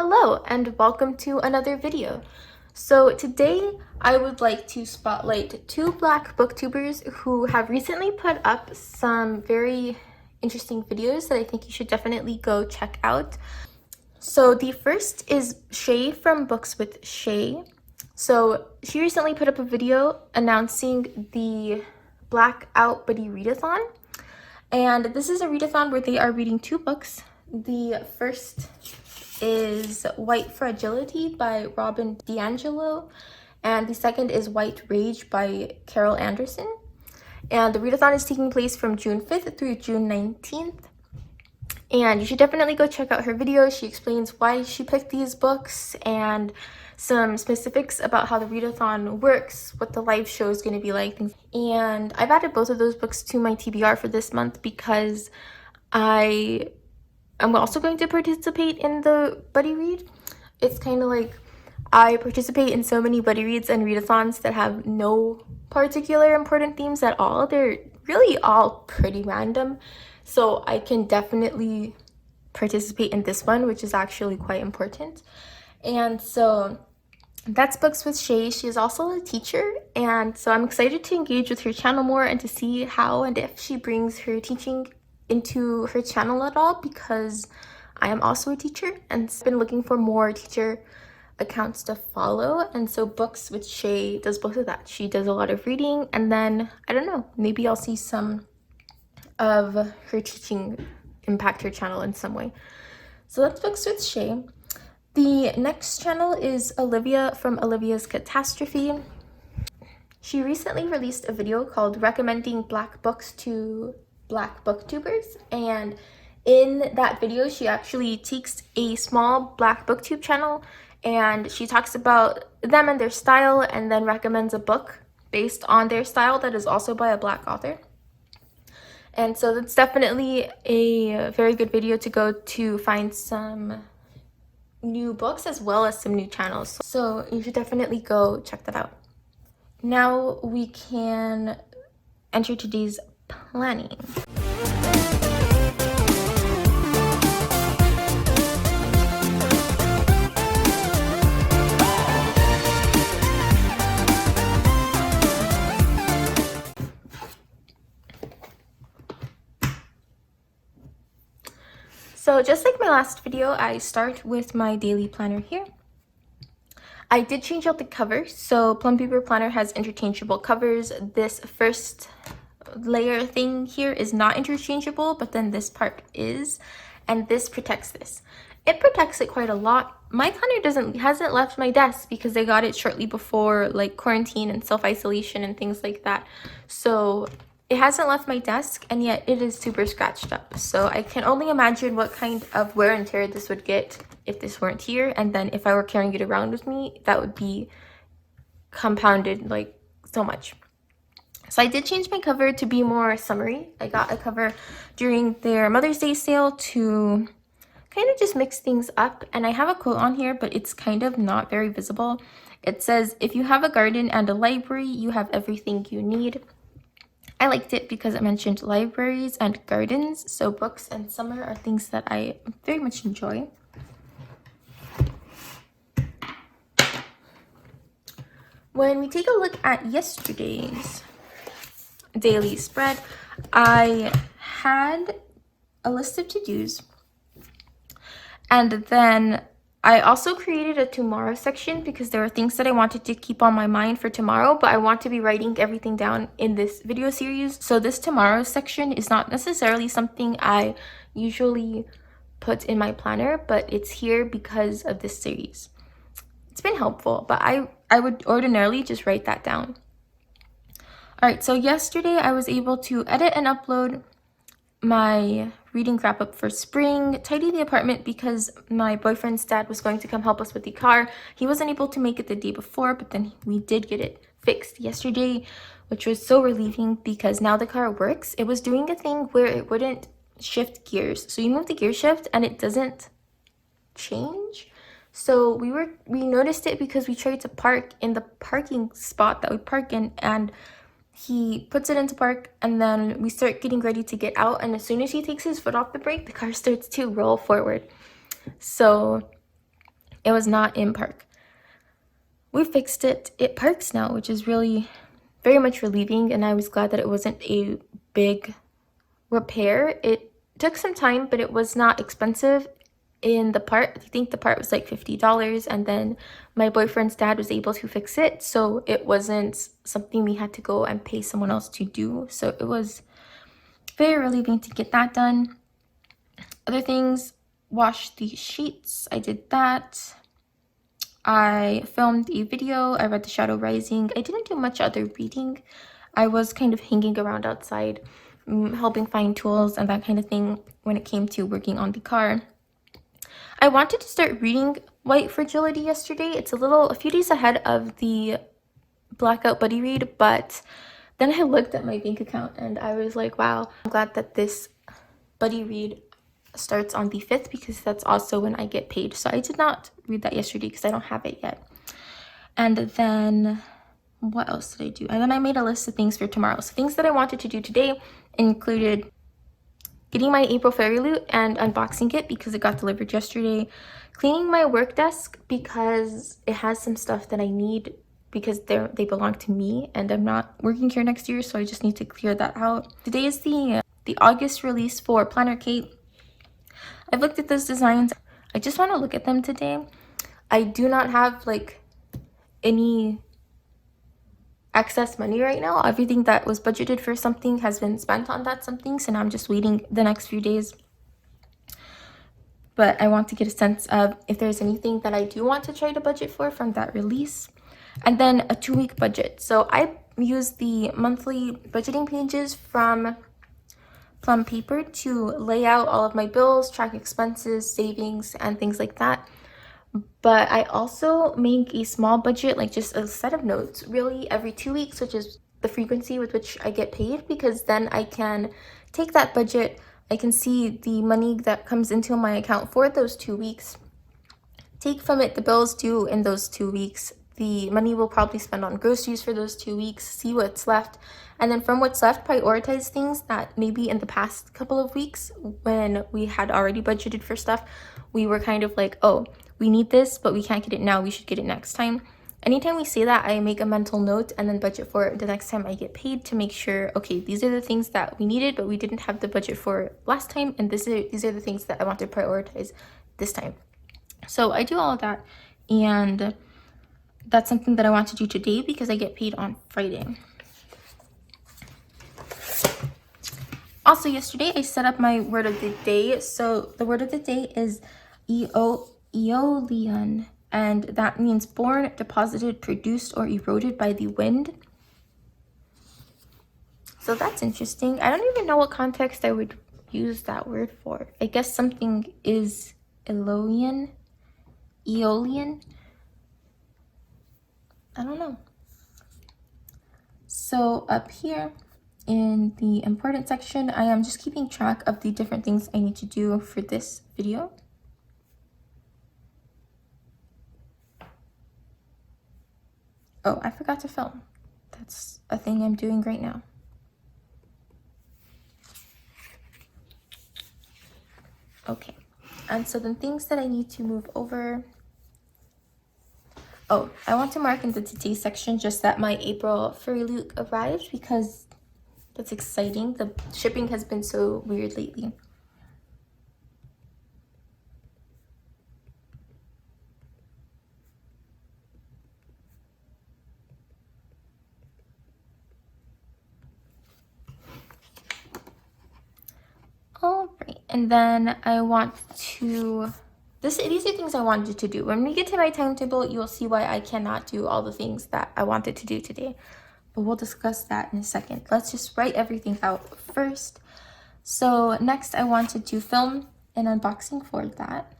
Hello and welcome to another video. So today I would like to spotlight two Black booktubers who have recently put up some very interesting videos that I think you should definitely go check out. So the first is Shay from Books with Shay. So she recently put up a video announcing the Blackout Buddy Readathon. And this is a readathon where they are reading two books. The first is White Fragility by Robin DiAngelo, and the second is White Rage by Carol Anderson. And the readathon is taking place from June 5th through June 19th. And you should definitely go check out her video. She explains why she picked these books and some specifics about how the readathon works, what the live show is going to be like. And I've added both of those books to my TBR for this month because I'm also going to participate in the buddy read. It's kind of like I participate in so many buddy reads and readathons that have no particular important themes at all. They're really all pretty random. So I can definitely participate in this one, which is actually quite important. And so that's Books with Shay. She is also a teacher, and so I'm excited to engage with her channel more and to see how and if she brings her teaching into her channel at all, because I am also a teacher and I've been looking for more teacher accounts to follow. And so Books with Shay does both of that. She does a lot of reading, and then I don't know, maybe I'll see some of her teaching impact her channel in some way. So that's Books with Shay. The next channel is Olivia from Olivia's Catastrophe. She recently released a video called Recommending Black Books to Black Booktubers, and in that video she actually takes a small Black booktube channel and she talks about them and their style, and then recommends a book based on their style that is also by a Black author. And so that's definitely a very good video to go to find some new books as well as some new channels. So you should definitely go check that out. Now we can enter today's planning. So just like my last video, I start with my daily planner here. I did change out the cover, so Plum Paper Planner has interchangeable covers. This first layer thing here is not interchangeable, but then this part is, and this protects this. It protects it quite a lot. My planner hasn't left my desk because I got it shortly before like quarantine and self-isolation and things like that. So it hasn't left my desk, and yet it is super scratched up. So I can only imagine what kind of wear and tear this would get if this weren't here. And then if I were carrying it around with me, that would be compounded like so much. So I did change my cover to be more summery. I got a cover during their Mother's Day sale to kind of just mix things up. And I have a quote on here, but it's kind of not very visible. It says, "If you have a garden and a library, you have everything you need." I liked it because it mentioned libraries and gardens, so books and summer are things that I very much enjoy. When we take a look at yesterday's daily spread, I had a list of to-dos, and then I also created a tomorrow section because there were things that I wanted to keep on my mind for tomorrow, but I want to be writing everything down in this video series. So this tomorrow section is not necessarily something I usually put in my planner, but it's here because of this series. It's been helpful, but I would ordinarily just write that down. All right, so yesterday I was able to edit and upload my reading wrap up for spring, tidy the apartment because my boyfriend's dad was going to come help us with the car. He wasn't able to make it the day before, but then we did get it fixed yesterday, which was so relieving because now the car works. It was doing a thing where it wouldn't shift gears. So you move the gear shift and it doesn't change. So we noticed it because we tried to park in the parking spot that we park in, and he puts it into park, and then we start getting ready to get out, and as soon as he takes his foot off the brake, the car starts to roll forward. So It was not in park. We fixed it. It parks now, which is really very much relieving, and I was glad that it wasn't a big repair. It took some time, but it was not expensive. In the part, I think the part was like $50, and then my boyfriend's dad was able to fix it, so it wasn't something we had to go and pay someone else to do. So it was very relieving to get that done. Other things, washed the sheets. I did that. I filmed a video. I read The Shadow Rising. I didn't do much other reading. I was kind of hanging around outside, helping find tools and that kind of thing when it came to working on the car. I wanted to start reading White Fragility yesterday. It's a few days ahead of the Blackout Buddy Read, but then I looked at my bank account and I was like, wow, I'm glad that this buddy read starts on the 5th because that's also when I get paid. So I did not read that yesterday because I don't have it yet. And then what else did I do? And then I made a list of things for tomorrow. So things that I wanted to do today included getting my April Fairy Loot and unboxing it because it got delivered yesterday, cleaning my work desk because it has some stuff that I need because they belong to me and I'm not working here next year, so I just need to clear that out. Today is the August release for Planner Kate. I've looked at those designs. I just want to look at them today. I do not have like any excess money right now. Everything that was budgeted for something has been spent on that something, so now I'm just waiting the next few days. But I want to get a sense of if there's anything that I do want to try to budget for from that release. And then a 2-week budget. So I use the monthly budgeting pages from Plum Paper to lay out all of my bills, track expenses, savings, and things like that. But I also make a small budget, like just a set of notes, really every 2 weeks, which is the frequency with which I get paid, because then I can take that budget, I can see the money that comes into my account for those 2 weeks, take from it the bills due in those 2 weeks, the money we'll probably spend on groceries for those 2 weeks, see what's left, and then from what's left, prioritize things that maybe in the past couple of weeks when we had already budgeted for stuff, we were kind of like, oh, we need this, but we can't get it now, we should get it next time. Anytime we say that, I make a mental note and then budget for it the next time I get paid to make sure, okay, these are the things that we needed, but we didn't have the budget for last time, and these are the things that I want to prioritize this time. So I do all of that, and that's something that I want to do today because I get paid on Friday. Also, yesterday I set up my word of the day. So the word of the day is Aeolian, and that means born, deposited, produced, or eroded by the wind. So that's interesting. I don't even know what context I would use that word for. I guess something is Aeolian. I don't know. So up here in the important section, I am just keeping track of the different things I need to do for this video. Oh, I forgot to film. That's a thing I'm doing right now. Okay, and so the things that I need to move over. Oh, I want to mark in the today section just that my April Furry Loot arrived because that's exciting. The shipping has been so weird lately. All right, and then I want to, these are things I wanted to do. When we get to my timetable, you'll see why I cannot do all the things that I wanted to do today. But we'll discuss that in a second. Let's just write everything out first. So next I wanted to film an unboxing for that.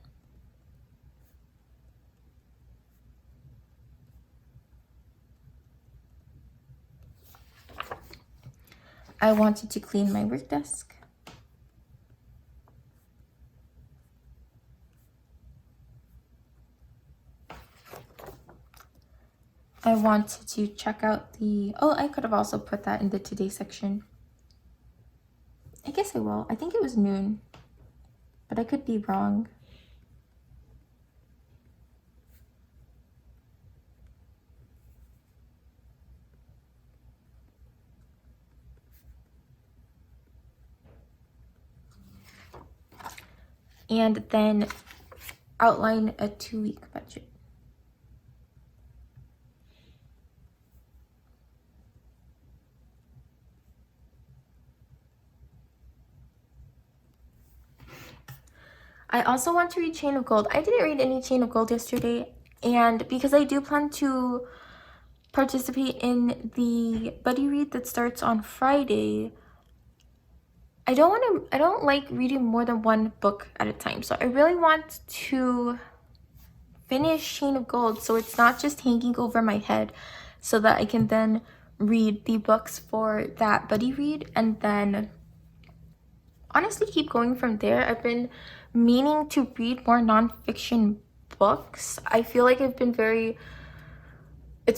I wanted to clean my work desk. I wanted to check out the, oh, I could have also put that in the today section. I guess I will. I think it was noon, but I could be wrong. and then outline a 2-week budget. I also want to read Chain of Gold. I didn't read any Chain of Gold yesterday, and because I do plan to participate in the buddy read that starts on Friday, I don't like reading more than one book at a time. So I really want to finish Chain of Gold so it's not just hanging over my head, so that I can then read the books for that buddy read and then honestly keep going from there. I've been meaning to read more nonfiction books. I feel like it's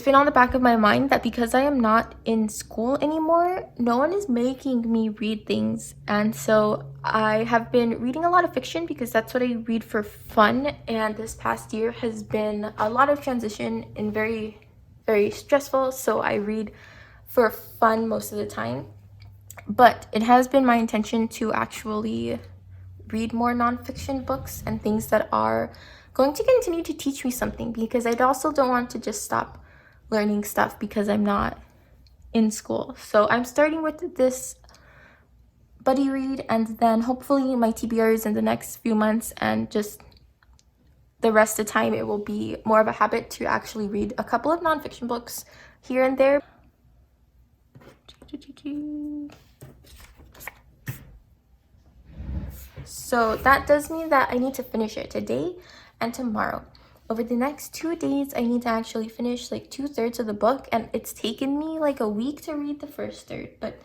been on the back of my mind that because I am not in school anymore, no one is making me read things. And so I have been reading a lot of fiction because that's what I read for fun. And this past year has been a lot of transition and very, very stressful. So I read for fun most of the time. But it has been my intention to actually read more nonfiction books and things that are going to continue to teach me something, because I also don't want to just stop learning stuff because I'm not in school. So I'm starting with this buddy read, and then hopefully my TBRs in the next few months, and just the rest of the time it will be more of a habit to actually read a couple of nonfiction books here and there. So that does mean that I need to finish it today and tomorrow. Over the next 2 days, I need to actually finish like 2/3 of the book, and it's taken me like a week to read the first third, but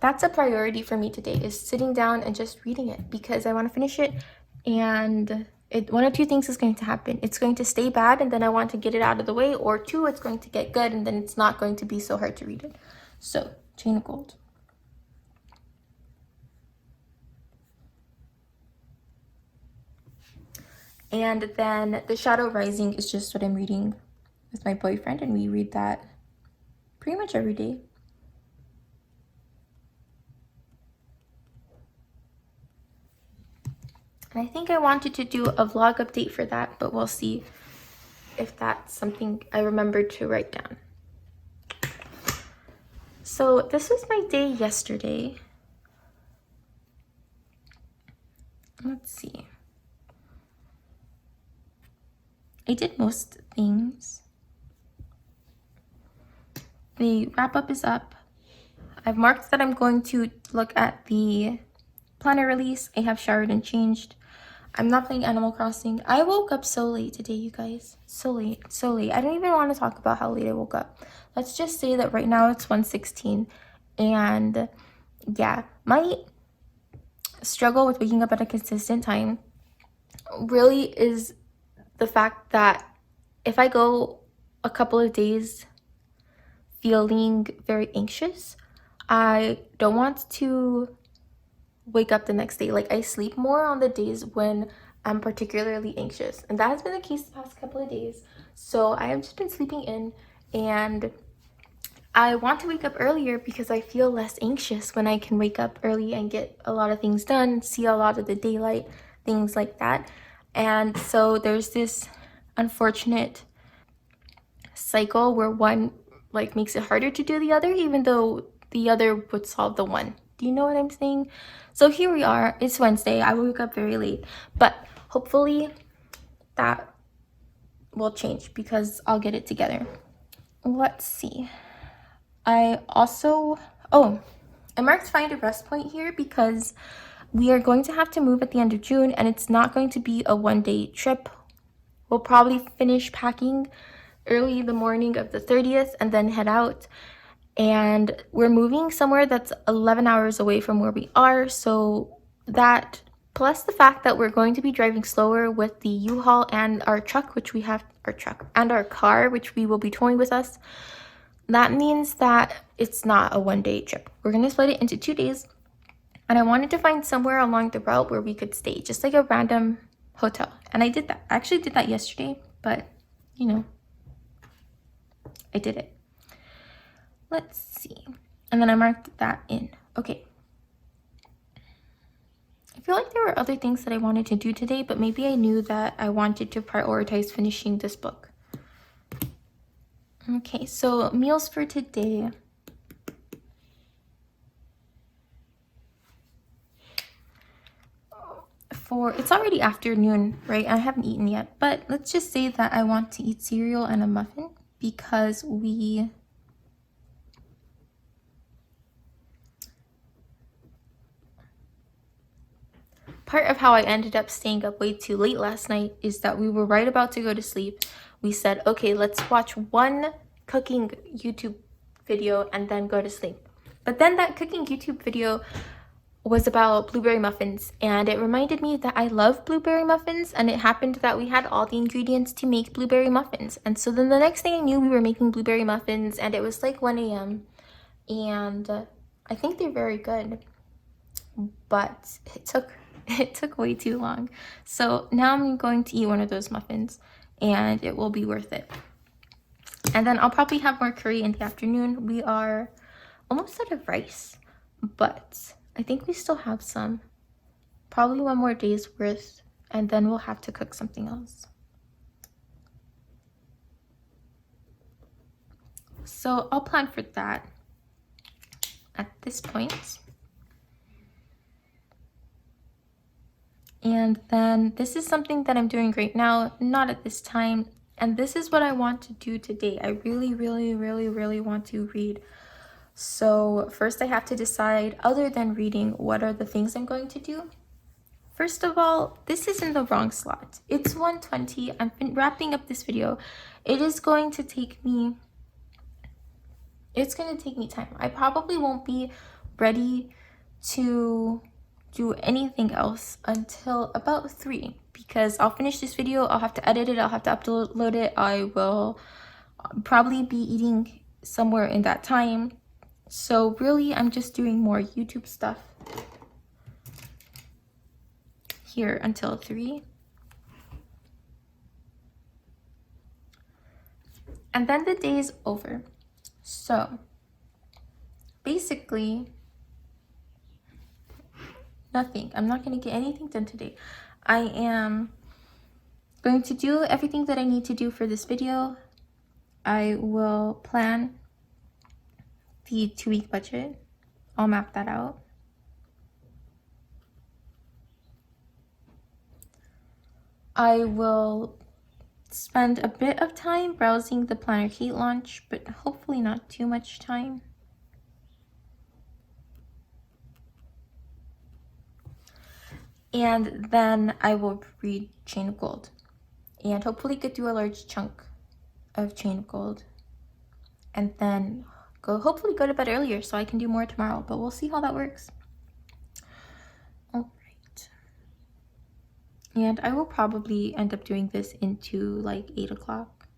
that's a priority for me today, is sitting down and just reading it, because I want to finish it, and one of two things is going to happen. It's going to stay bad and then I want to get it out of the way, or two, it's going to get good and then it's not going to be so hard to read it. So, Chain of Gold. And then The Shadow Rising is just what I'm reading with my boyfriend, and we read that pretty much every day. And I think I wanted to do a vlog update for that, but we'll see if that's something I remembered to write down. So this was my day yesterday. Let's see. I did most things. The wrap up is up. I've marked that I'm going to look at the planner release. I have showered and changed. I'm not playing Animal Crossing. I woke up so late today, you guys. So late. I don't even want to talk about how late I woke up. Let's just say that right now it's 1:16. And yeah, my struggle with waking up at a consistent time really is the fact that if I go a couple of days feeling very anxious, I don't want to wake up the next day. Like, I sleep more on the days when I'm particularly anxious, and that has been the case the past couple of days. So I have just been sleeping in, and I want to wake up earlier because I feel less anxious when I can wake up early and get a lot of things done, see a lot of the daylight, things like that. And so there's this unfortunate cycle where one like makes it harder to do the other, even though the other would solve the one. Do you know what I'm saying? So here we are. It's Wednesday. I woke up very late, but hopefully that will change because I'll get it together. Let's see. I marked find a rest point here because we are going to have to move at the end of June, and it's not going to be a one-day trip. We'll probably finish packing early the morning of the 30th and then head out. And we're moving somewhere that's 11 hours away from where we are. So that, plus the fact that we're going to be driving slower with the U-Haul and our truck, and our car, which we will be towing with us, that means that it's not a one-day trip. We're going to split it into 2 days. And I wanted to find somewhere along the route where we could stay, just like a random hotel. And I did that. I actually did that yesterday, but you know, I did it. Let's see. And then I marked that in. Okay. I feel like there were other things that I wanted to do today, but maybe I knew that I wanted to prioritize finishing this book. Okay, so meals for today. It's already afternoon, right? I haven't eaten yet, but let's just say that I want to eat cereal and a muffin because part of how I ended up staying up way too late last night is that we were right about to go to sleep. We said, okay, let's watch one cooking YouTube video and then go to sleep. But then that cooking YouTube video was about blueberry muffins, and it reminded me that I love blueberry muffins, and it happened that we had all the ingredients to make blueberry muffins. And so then the next thing I knew, we were making blueberry muffins, and it was like 1 a.m. and I think they're very good, but it took way too long. So now I'm going to eat one of those muffins and it will be worth it. And then I'll probably have more curry in the afternoon. We are almost out of rice, but I think we still have some. Probably one more day's worth, and then we'll have to cook something else. So I'll plan for that at this point. And then this is something that I'm doing right now, not at this time. And this is what I want to do today. I really, really, really, really want to read. So first I have to decide, other than reading, what are the things I'm going to do. First of all, this is in the wrong slot. It's 1:20. I'm wrapping up this video. It's going to take me time. I probably won't be ready to do anything else until about 3, because I'll finish this video, I'll have to edit it, I'll have to upload it, I will probably be eating somewhere in that time. So really, I'm just doing more YouTube stuff here until 3. And then the day is over. So basically, nothing. I'm not going to get anything done today. I am going to do everything that I need to do for this video. I will plan the 2-week budget. I'll map that out. I will spend a bit of time browsing the Planner Kate launch, but hopefully not too much time. And then I will read Chain of Gold and hopefully get through a large chunk of Chain of Gold, and then hopefully go to bed earlier so I can do more tomorrow, but we'll see how that works. All right. And I will probably end up doing this into like 8 o'clock.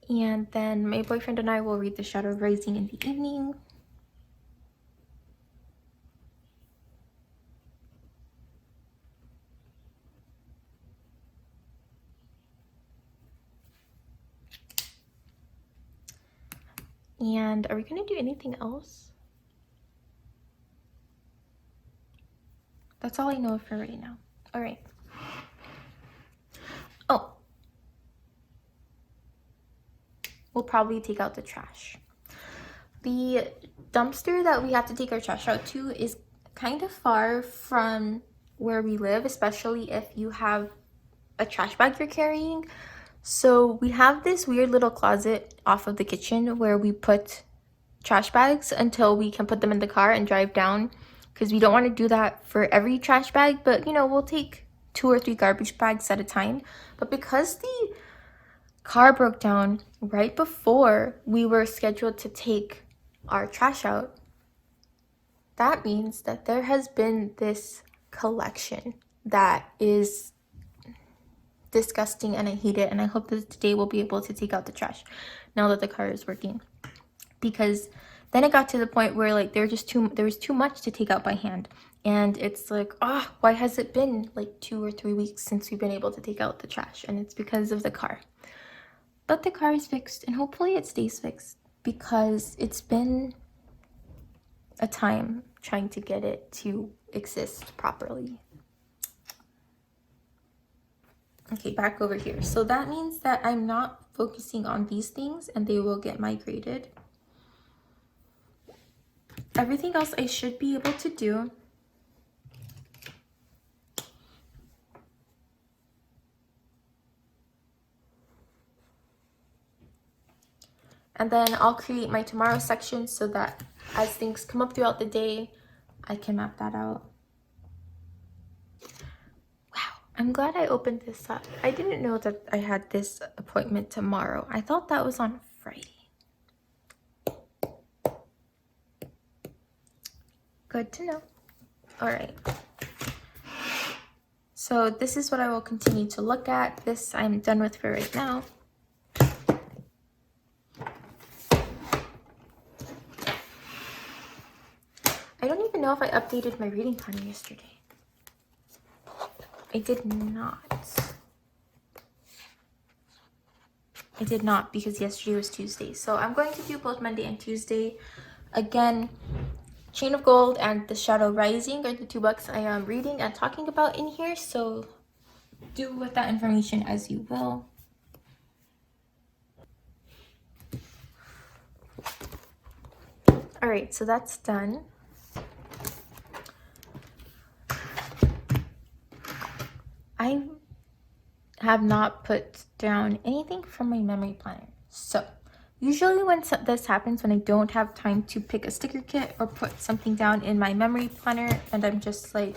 And then my boyfriend and I will read The Shadow Rising in the evening. And are we going to do anything else? That's all I know of for right now. All right. Oh. We'll probably take out the trash. The dumpster that we have to take our trash out to is kind of far from where we live, especially if you have a trash bag you're carrying. So we have this weird little closet off of the kitchen where we put trash bags until we can put them in the car and drive down, because we don't want to do that for every trash bag, but you know, we'll take 2 or 3 garbage bags at a time. But because the car broke down right before we were scheduled to take our trash out, that means that there has been this collection that is disgusting, and I hate it, and I hope that today we'll be able to take out the trash now that the car is working, because then it got to the point where like there was too much to take out by hand, and it's like, why has it been like 2 or 3 weeks since we've been able to take out the trash? And it's because of the car. But the car is fixed, and hopefully it stays fixed, because it's been a time trying to get it to exist properly. Okay, back over here. So that means that I'm not focusing on these things, and they will get migrated. Everything else I should be able to do. And then I'll create my tomorrow section so that as things come up throughout the day, I can map that out. Wow, I'm glad I opened this up. I didn't know that I had this appointment tomorrow. I thought that was on Friday. Good to know. All right. So this is what I will continue to look at. This I'm done with for right now. I don't even know if I updated my reading planner yesterday. I did not. I did not, because yesterday was Tuesday. So I'm going to do both Monday and Tuesday. Again, Chain of Gold and The Shadow Rising are the 2 books I am reading and talking about in here. So do with that information as you will. All right, so that's done. I have not put down anything from my memory planner. So usually when this happens, when I don't have time to pick a sticker kit or put something down in my memory planner, and I'm just like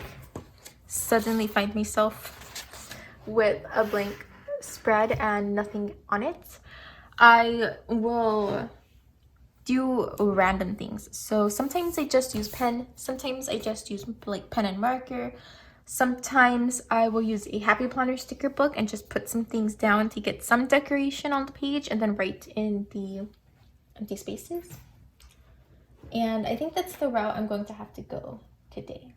suddenly find myself with a blank spread and nothing on it, I will do random things. So sometimes I just use pen, sometimes I just use like pen and marker. Sometimes I will use a Happy Planner sticker book and just put some things down to get some decoration on the page and then write in the empty spaces. And I think that's the route I'm going to have to go today.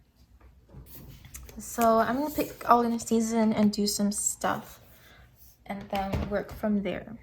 So I'm going to pick all in a season and do some stuff and then work from there.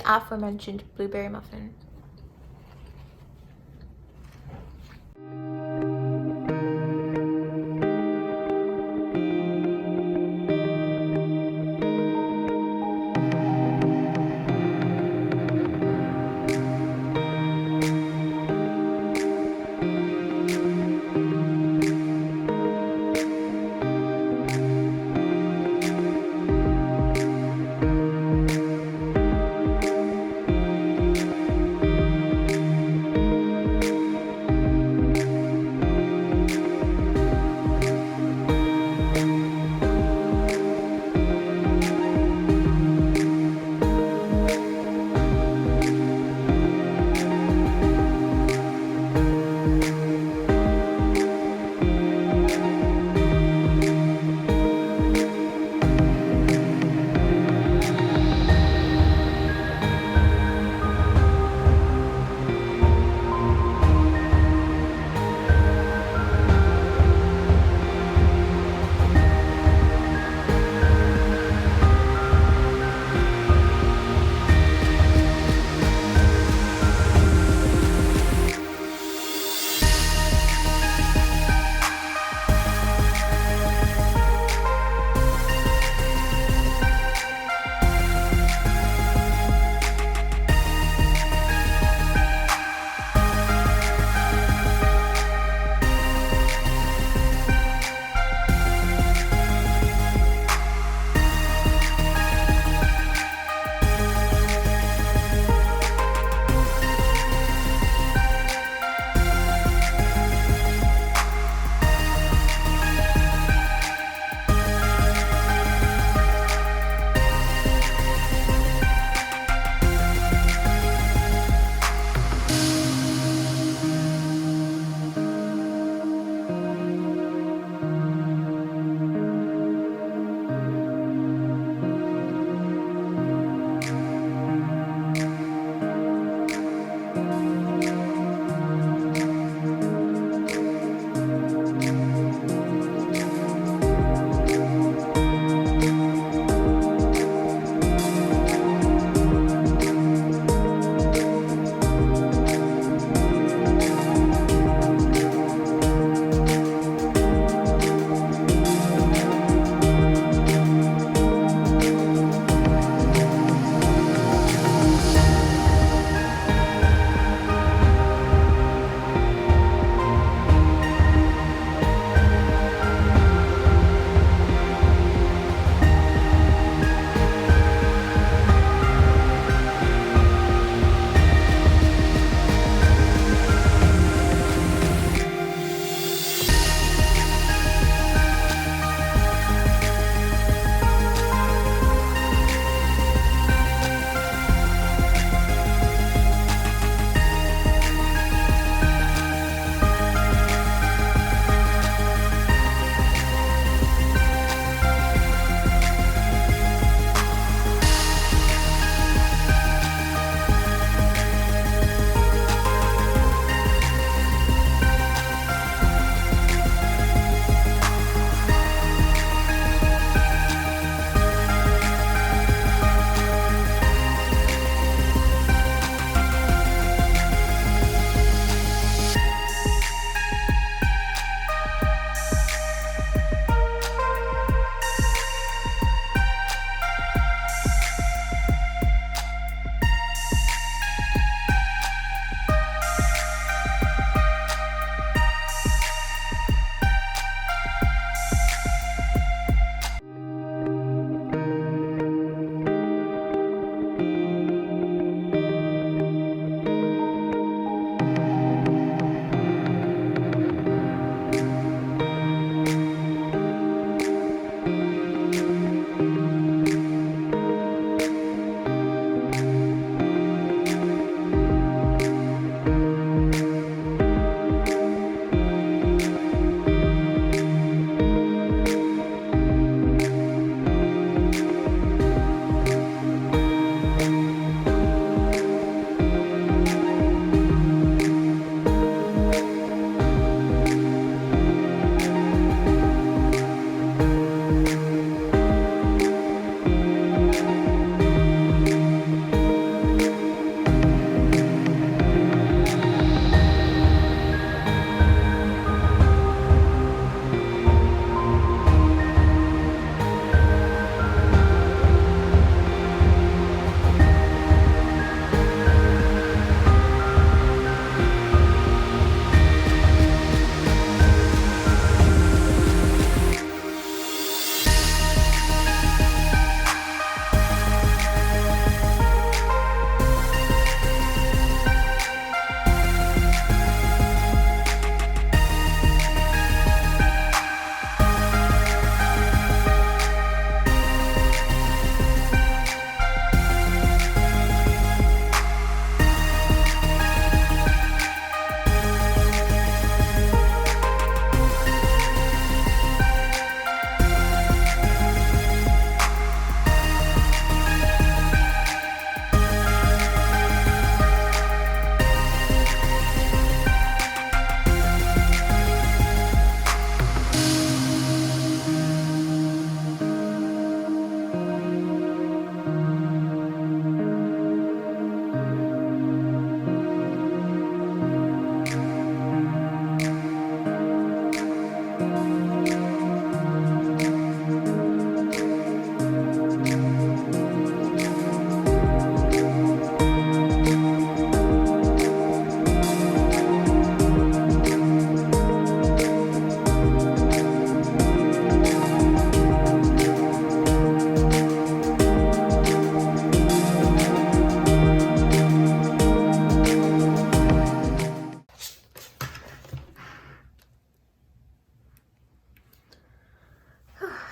aforementioned blueberry muffin.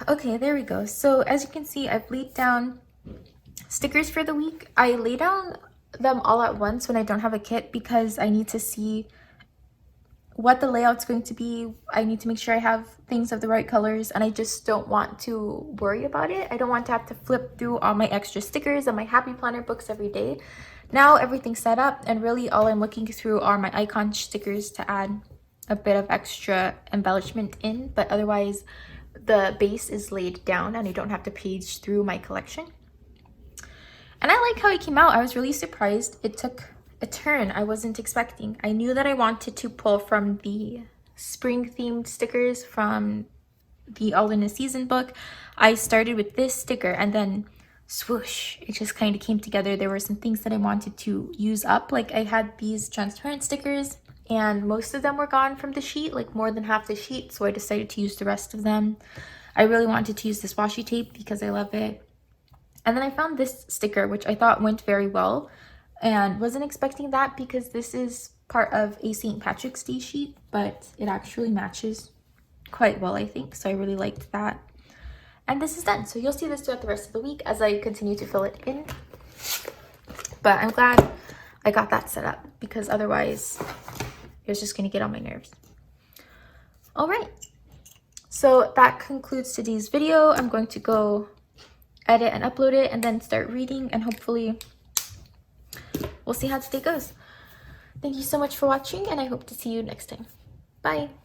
Okay, there we go. So as you can see, I've laid down stickers for the week. I lay down them all at once when I don't have a kit because I need to see what the layout's going to be. I need to make sure I have things of the right colors, and I just don't want to worry about it. I don't want to have to flip through all my extra stickers and my Happy Planner books every day. Now everything's set up, and really all I'm looking through are my icon stickers to add a bit of extra embellishment in, but otherwise the base is laid down and I don't have to page through my collection. And I like how it came out. I was really surprised. It took a turn I wasn't expecting. I knew that I wanted to pull from the spring themed stickers from the All in a Season book. I started with this sticker and then swoosh, it just kind of came together. There were some things that I wanted to use up. Like I had these transparent stickers and most of them were gone from the sheet, like more than half the sheet, so I decided to use the rest of them. I really wanted to use this washi tape because I love it. And then I found this sticker, which I thought went very well, and wasn't expecting that because this is part of a St. Patrick's Day sheet, but it actually matches quite well, I think, so I really liked that. And this is done, so you'll see this throughout the rest of the week as I continue to fill it in. But I'm glad I got that set up because otherwise it was just going to get on my nerves. All right, so that concludes today's video. I'm going to go edit and upload it and then start reading, and hopefully we'll see how today goes. Thank you so much for watching, and I hope to see you next time. Bye.